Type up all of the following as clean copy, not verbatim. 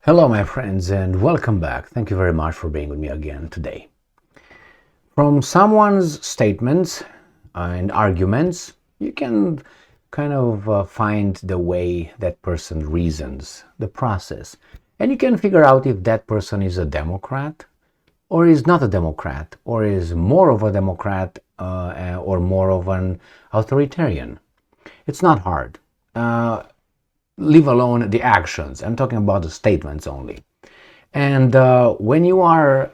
Hello, my friends, and welcome back. Thank you very much for being with me again today. From someone's statements and arguments, you can kind of find the way that person reasons, the process, and you can figure out if that person is a Democrat or is not a Democrat, or is more of a Democrat or more of an authoritarian. It's not hard. Leave alone the actions. I'm talking about the statements only. And when you are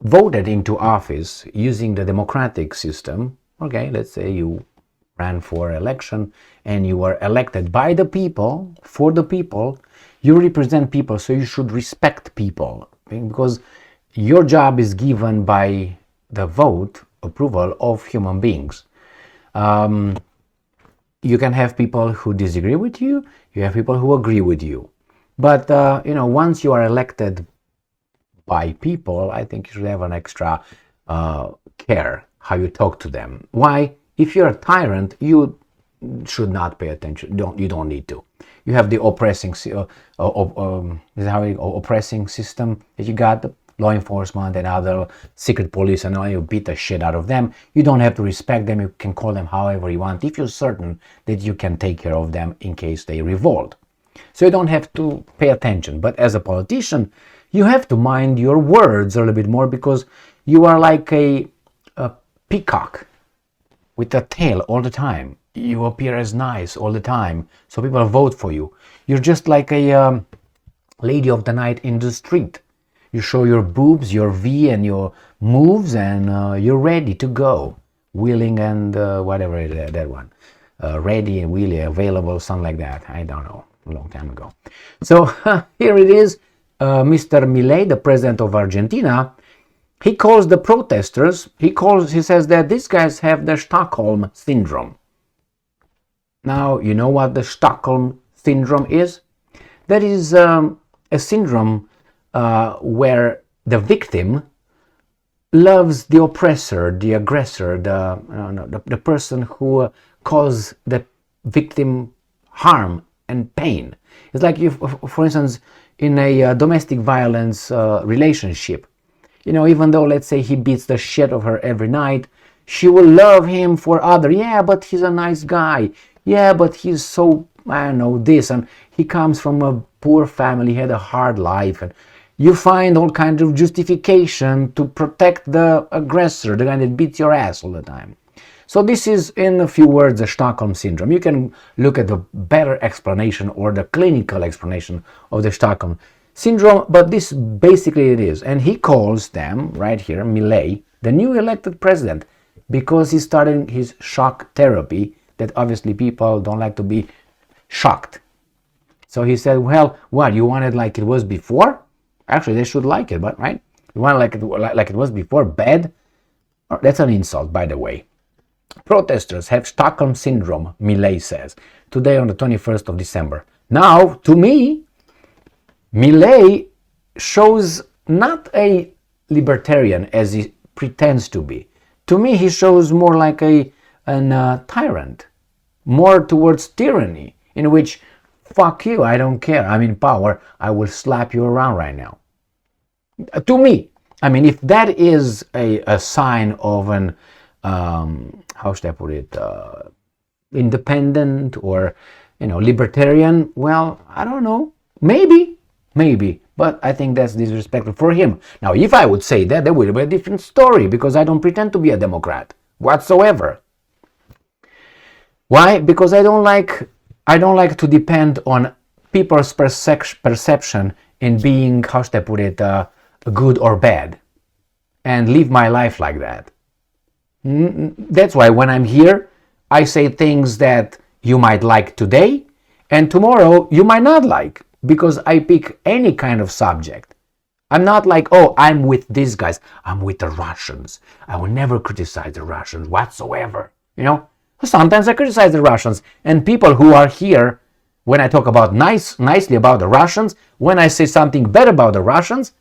voted into office using the democratic system, okay, let's say you ran for election and you were elected by the people, for the people, you represent people, so you should respect people, okay? Because your job is given by the vote approval of human beings. You can have people who disagree with you, you have people who agree with you. But, once you are elected by people, I think you should have an extra care how you talk to them. Why? If you're a tyrant, you should not pay attention. You don't need to. You have the oppressing system that you got, the law enforcement and other secret police, and all, you beat the shit out of them. You don't have to respect them. You can call them however you want if you're certain that you can take care of them in case they revolt. So you don't have to pay attention. But as a politician, you have to mind your words a little bit more, because you are like a peacock with a tail all the time. You appear as nice all the time, so people vote for you. You're just like a lady of the night in the street. You show your boobs, your V, and your moves, and you're ready to go. Willing and whatever that one. Ready and willing, available, something like that. I don't know, a long time ago. So here it is. Mr. Milei, the president of Argentina, he calls the protesters, he says that these guys have the Stockholm Syndrome. Now, you know what the Stockholm Syndrome is? That is a syndrome where the victim loves the oppressor, the aggressor, the person who caused the victim harm and pain. It's like if, for instance, in a domestic violence relationship, even though, let's say, he beats the shit of her every night, she will love him for other. Yeah, but he's a nice guy. Yeah, but he's so, I don't know, this, and he comes from a poor family, he had a hard life, and you find all kinds of justification to protect the aggressor, the guy that beats your ass all the time. So this is, in a few words, the Stockholm Syndrome. You can look at the better explanation or the clinical explanation of the Stockholm Syndrome, but this basically it is. And he calls them, right here, Milei, the new elected president, because he's starting his shock therapy, that obviously people don't like to be shocked. So he said, well, what, you want it like it was before? Actually, they should like it, but right? You want like it was before? Bad? That's an insult, by the way. Protesters have Stockholm Syndrome, Milei says, today on the 21st of December. Now, to me, Milei shows not a libertarian as he pretends to be. To me, he shows more like a tyrant, more towards tyranny, in which, fuck you, I don't care, I'm in power, I will slap you around right now. To me, if that is a sign of an, how should I put it, independent or, libertarian, well, I don't know, maybe, but I think that's disrespectful for him. Now, if I would say that, there would be a different story, because I don't pretend to be a Democrat whatsoever. Why? Because I don't like to depend on people's perception in being, how should I put it, good or bad, and live my life like that. That's why when I'm here, I say things that you might like today, and tomorrow you might not like, because I pick any kind of subject. I'm not like, oh, I'm with these guys, I'm with the Russians. I will never criticize the Russians whatsoever, Sometimes I criticize the Russians, and people who are here, when I talk about nicely about the Russians, when I say something bad about the Russians,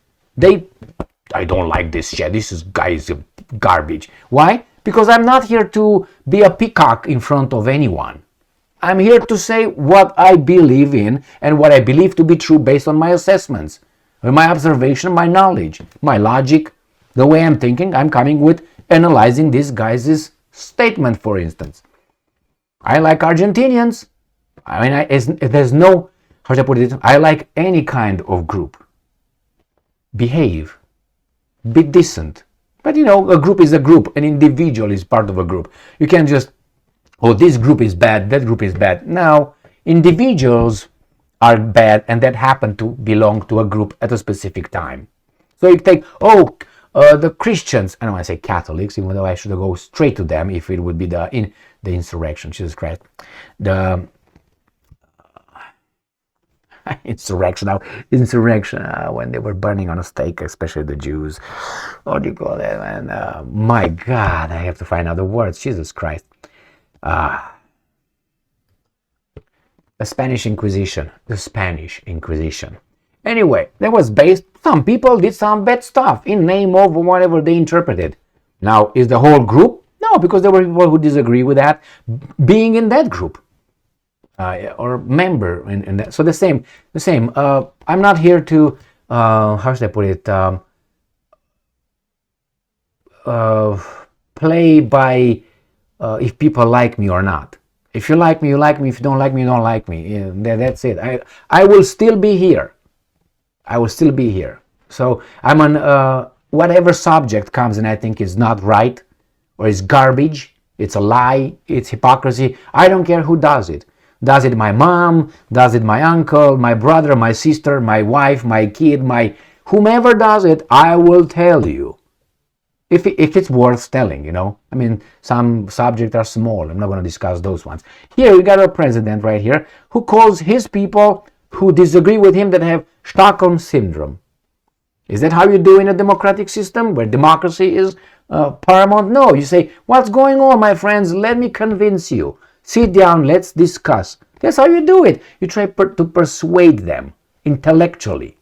I don't like this shit. This guy is garbage. Why? Because I'm not here to be a peacock in front of anyone. I'm here to say what I believe in and what I believe to be true based on my assessments, my observation, my knowledge, my logic, the way I'm thinking. I'm coming with analyzing this guy's statement, for instance. I like Argentinians. I mean, there's no, how should I put it? I like any kind of group. Behave. Be decent. But a group is a group. An individual is part of a group. You can't just, oh, this group is bad, that group is bad. No, individuals are bad and that happen to belong to a group at a specific time. So you take, the Christians, I don't want to say Catholics, even though I should go straight to them if it would be the insurrection, Jesus Christ. The insurrection when they were burning on a stake, especially the Jews. What do you call it? And my God, I have to find other words. Jesus Christ. The Spanish Inquisition. Anyway, that was based, some people did some bad stuff in name of whatever they interpreted. Now, is the whole group? No, because there were people who disagree with that being in that group. Or member in that. So the same. I'm not here to, how should I put it, play by if people like me or not. If you like me, you like me. If you don't like me, you don't like me. That's it. I will still be here. So I'm on whatever subject comes and I think is not right or is garbage, it's a lie, it's hypocrisy. I don't care who does it. Does it my mom? Does it my uncle, my brother, my sister, my wife, my kid, whomever does it, I will tell you. If it's worth telling, I mean, some subjects are small. I'm not going to discuss those ones. Here we got a president right here who calls his people who disagree with him that have Stockholm Syndrome. Is that how you do in a democratic system where democracy is paramount? No, you say, what's going on, my friends? Let me convince you. Sit down, let's discuss. That's how you do it. You try to persuade them intellectually.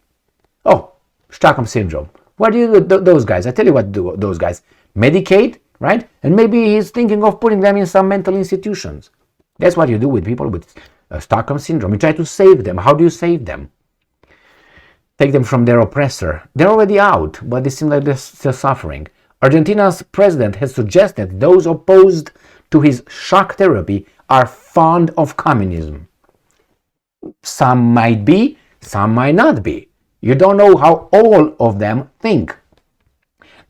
Oh, Stockholm Syndrome. What do those guys? I tell you what do those guys. Medicate, right? And maybe he's thinking of putting them in some mental institutions. That's what you do with people with Stockholm Syndrome. You try to save them. How do you save them? Take them from their oppressor. They're already out, but they seem like they're still suffering. Argentina's president has suggested those opposed to his shock therapy are fond of communism. Some might be, some might not be. You don't know how all of them think.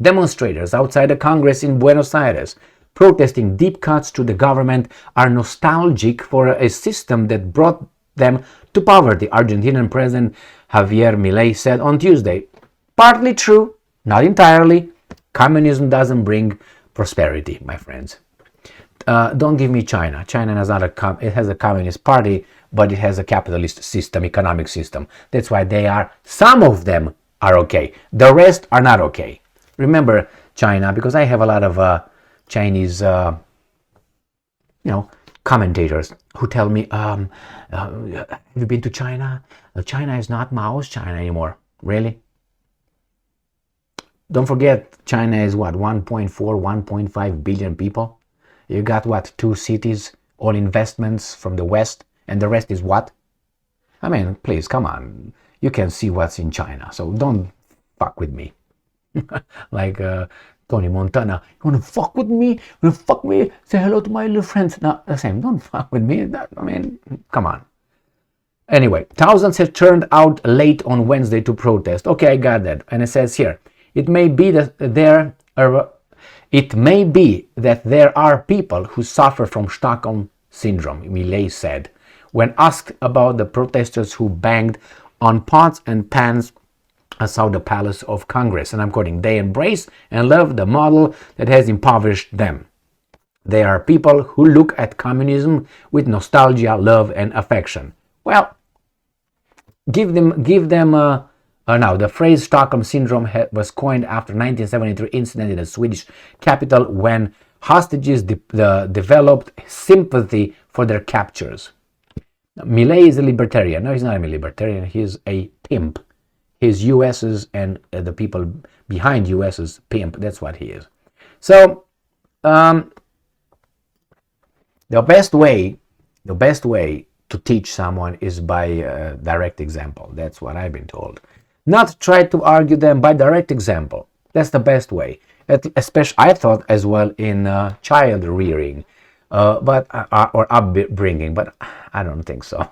Demonstrators outside the Congress in Buenos Aires protesting deep cuts to the government are nostalgic for a system that brought them to poverty, Argentinian President Javier Milei said on Tuesday. Partly true, not entirely. Communism doesn't bring prosperity, my friends. Don't give me China. China has it has a communist party, but it has a capitalist system, economic system. That's why some of them are okay. The rest are not okay. Remember China, because I have a lot of Chinese, commentators who tell me, have you been to China? China is not Mao's China anymore. Really? Don't forget, China is what, 1.4, 1.5 billion people? You got what, 2 cities, all investments from the West, and the rest is what? I mean, please, come on. You can see what's in China, so don't fuck with me. Like Tony Montana, you wanna fuck with me? You wanna fuck me? Say hello to my little friends. No, the same, don't fuck with me. Come on. Anyway, thousands have turned out late on Wednesday to protest. Okay, I got that. And it says here, it may be that there are people who suffer from Stockholm Syndrome, Milei said, when asked about the protesters who banged on pots and pans outside the Palace of Congress. And I'm quoting, they embrace and love the model that has impoverished them. They are people who look at communism with nostalgia, love, and affection. Well, give them now, the phrase Stockholm Syndrome was coined after 1973 incident in the Swedish capital when hostages developed sympathy for their captors. Milei is a libertarian. No, he's not a libertarian. He's a pimp. He's US's and the people behind US's pimp. That's what he is. So, the best way The best way to teach someone is by direct example. That's what I've been told. Not try to argue them, by direct example. That's the best way. Especially, I thought as well in child rearing, or upbringing, but I don't think so.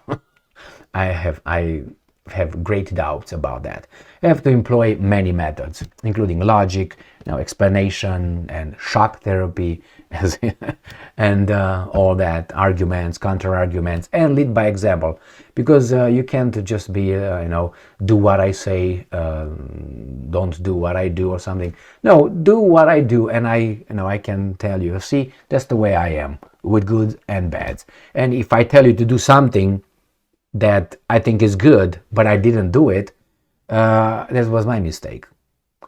I have great doubts about that. You have to employ many methods, including logic, explanation, and shock therapy, and all that, arguments, counter arguments, and lead by example. Because you can't just be, do what I say, don't do what I do, or something. No, do what I do, and I can tell you. See, that's the way I am, with goods and bads. And if I tell you to do something that I think is good, but I didn't do it, that was my mistake.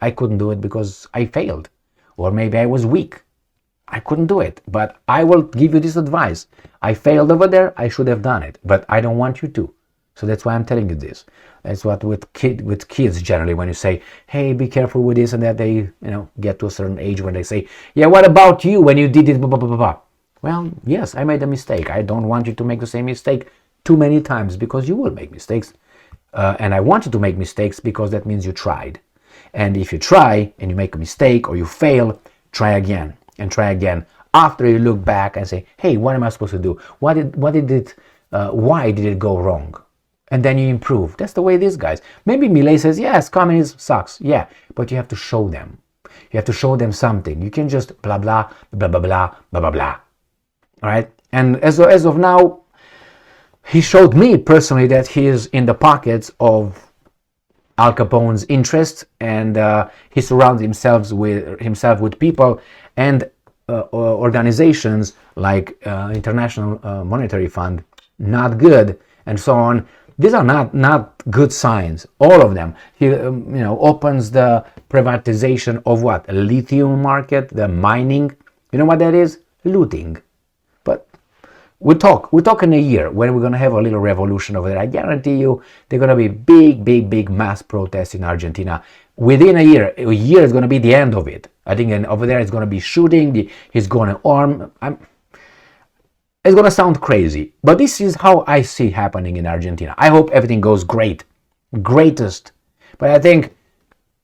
I couldn't do it because I failed, or maybe I was weak. I couldn't do it, but I will give you this advice. I failed over there, I should have done it, but I don't want you to. So that's why I'm telling you this. That's what with kids generally, when you say, hey, be careful with this and that, they get to a certain age when they say, yeah, what about you when you did it, blah, blah, blah, blah. Well, yes, I made a mistake. I don't want you to make the same mistake too many times, because you will make mistakes. And I want you to make mistakes because that means you tried. And if you try and you make a mistake or you fail, try again and try again. After you look back and say, hey, what am I supposed to do? Why did it go wrong? And then you improve. That's the way it is, guys. Maybe Milei says, yes, communism sucks. Yeah, but you have to show them. You have to show them something. You can just blah, blah, blah, blah, blah, blah, blah, blah. All right? And as of now, he showed me personally that he is in the pockets of Al Capone's interests, and he surrounds himself with people and organizations like International Monetary Fund, not good, and so on. These are not good signs, all of them. He opens the privatization of what? A lithium market, the mining. You know what that is? Looting. But we'll talk in a year when we're going to have a little revolution over there. I guarantee you there are going to be big mass protests in Argentina. Within a year is going to be the end of it. I think over there it's going to be shooting, he's going to arm. It's going to sound crazy, but this is how I see happening in Argentina. I hope everything goes greatest. But I think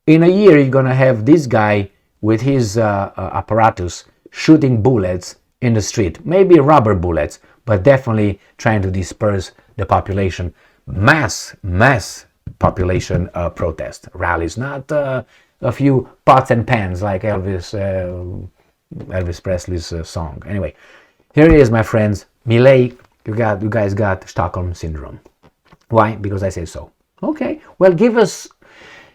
in a year you're going to have this guy with his apparatus shooting bullets in the street, maybe rubber bullets, but definitely trying to disperse the population. Mass population protest rallies, not a few pots and pans like Elvis Presley's song. Anyway, here it is, my friends. Milei, you guys got Stockholm Syndrome. Why? Because I say so. Okay, well,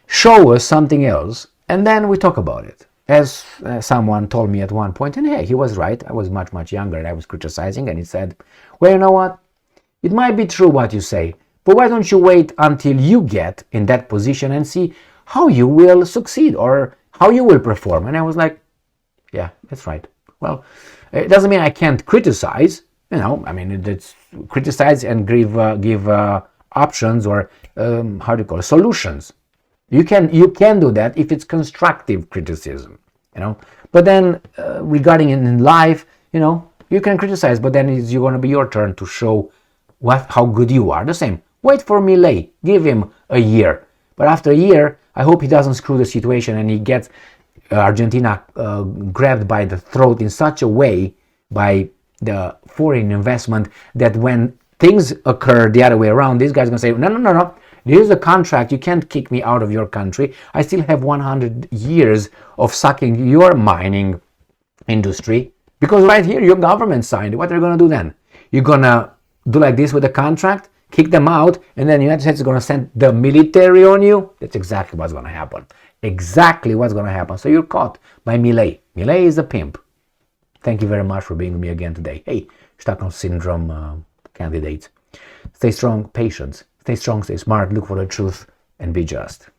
show us something else, and then we talk about it. As someone told me at one point, and hey, he was right. I was much younger, and I was criticizing, and he said, well, you know what? It might be true what you say, but why don't you wait until you get in that position and see how you will succeed or how you will perform? And I was like, yeah, that's right. Well, it doesn't mean I can't criticize. It's criticize and give options, or how do you call it, solutions. You can do that if it's constructive criticism, But then regarding in life, you can criticize, but then it's going to be your turn to show how good you are. The same. Wait for Milei. Give him a year. But after a year, I hope he doesn't screw the situation and he gets Argentina grabbed by the throat in such a way by the foreign investment that when things occur the other way around, this guy's going to say, no. This is a contract. You can't kick me out of your country. I still have 100 years of sucking your mining industry because right here your government signed it. What are you going to do then? You're going to do like this with the contract, kick them out, and then the United States is going to send the military on you? That's exactly what's going to happen. Exactly what's going to happen. So you're caught by Milei. Milei is a pimp. Thank you very much for being with me again today. Hey, Stockholm Syndrome candidates. Stay strong, patience. Stay strong, stay smart, look for the truth, and be just.